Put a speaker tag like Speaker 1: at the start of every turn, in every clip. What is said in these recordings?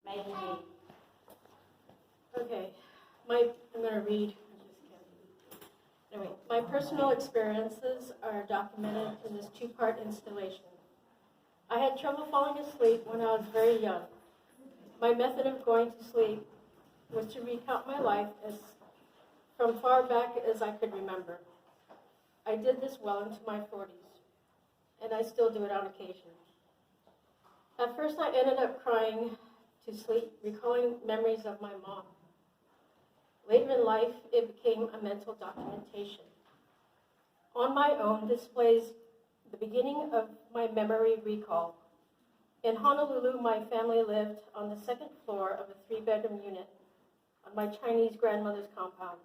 Speaker 1: Maggie Yee. Okay, I'm going to read. Anyway, my personal experiences are documented in this two-part installation. I had trouble falling asleep when I was very young. My method of going to sleep was to recount my life as from far back as I could remember. I did this well into my 40s, and I still do it on occasion. At first, I ended up crying to sleep, recalling memories of my mom. Later in life, it became a mental documentation. On my own displays the beginning of my memory recall. In Honolulu, my family lived on the second floor of a 3-bedroom unit on my Chinese grandmother's compound.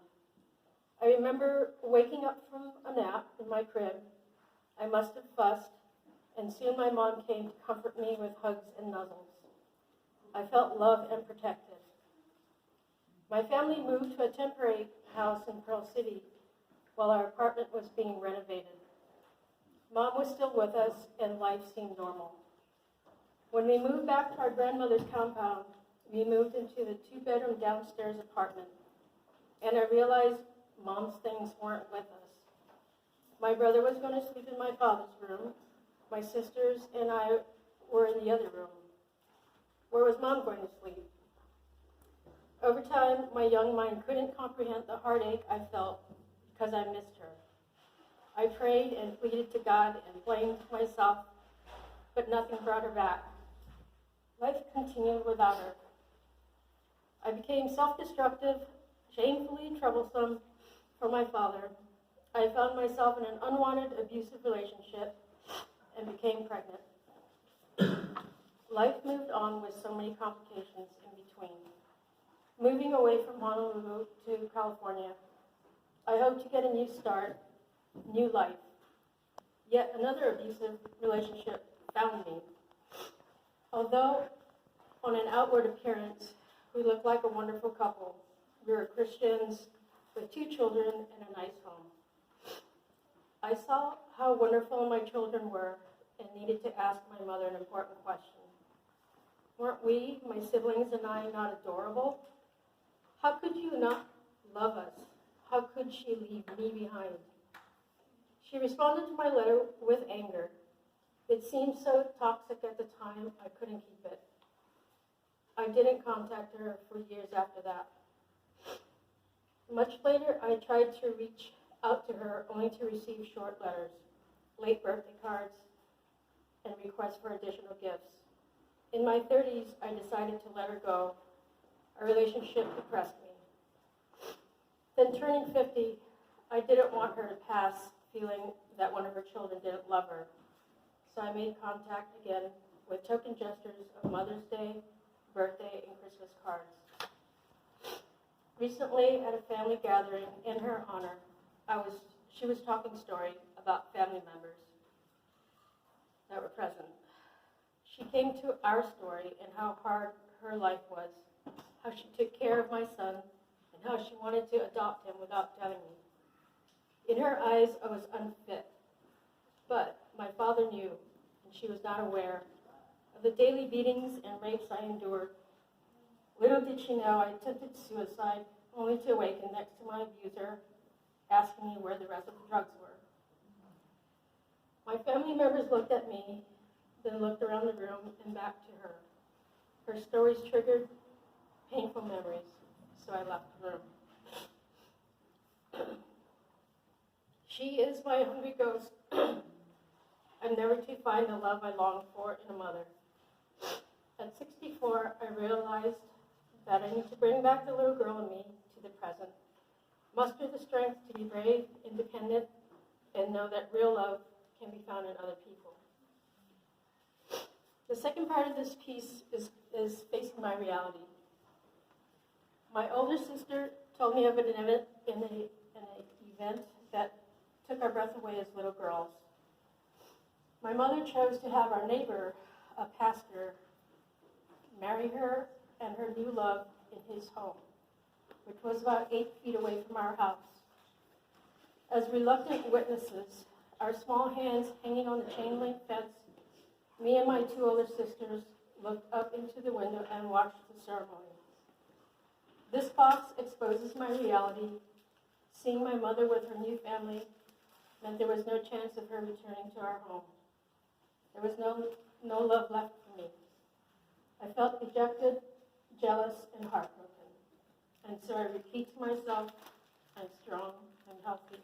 Speaker 1: I remember waking up from a nap in my crib. I must have fussed, and soon my mom came to comfort me with hugs and nuzzles. I felt loved and protected. My family moved to a temporary house in Pearl City while our apartment was being renovated. Mom was still with us, and life seemed normal. When we moved back to our grandmother's compound, we moved into the 2-bedroom downstairs apartment, and I realized Mom's things weren't with us. My brother was going to sleep in my father's room. My sisters and I were in the other room. Where was Mom going to sleep? Over time, my young mind couldn't comprehend the heartache I felt because I missed her. I prayed and pleaded to God and blamed myself, but nothing brought her back. Life continued without her. I became self-destructive, shamefully troublesome for my father. I found myself in an unwanted, abusive relationship and became pregnant. Life moved on with so many complications in between. Moving away from Honolulu to California, I hoped to get a new start, new life. Yet another abusive relationship found me. Although on an outward appearance, we looked like a wonderful couple. We were Christians with 2 children and a nice home. I saw how wonderful my children were and needed to ask my mother an important question. Weren't we, my siblings and I, not adorable? How could you not love us? How could she leave me behind? She responded to my letter with anger. It seemed so toxic at the time, I couldn't keep it. I didn't contact her for years after that. Much later, I tried to reach out to her only to receive short letters, late birthday cards, and requests for additional gifts. In my 30s, I decided to let her go. Our relationship depressed me. Then turning 50, I didn't want her to pass feeling that one of her children didn't love her. So I made contact again with token gestures of Mother's Day, birthday, and Christmas cards. Recently, at a family gathering in her honor, she was talking story about family members that were present. She came to our story and how hard her life was, how she took care of my son, and how she wanted to adopt him without telling me. In her eyes, I was unfit, but my father knew, and she was not aware of the daily beatings and rapes I endured. Little did she know I attempted suicide, only to awaken next to my abuser, asking me where the rest of the drugs were. My family members looked at me, then looked around the room and back to her. Her stories triggered painful memories, so I left the room. She is my hungry ghost. I'm never to find the love I long for in a mother. At 64, I realized that I need to bring back the little girl in me to the present, muster the strength to be brave, independent, and know that real love can be found in other people. The second part of this piece is facing my reality. My older sister told me of an event that took our breath away as little girls. My mother chose to have our neighbor, a pastor, marry her and her new love in his home, which was about 8 feet away from our house. As reluctant witnesses, our small hands hanging on the chain link fence, me and my 2 older sisters looked up into the window and watched the ceremony. This box exposes my reality. Seeing my mother with her new family meant there was no chance of her returning to our home. There was no love left for me. I felt dejected, jealous, and heartbroken. And so I repeat to myself, I'm strong, I'm healthy,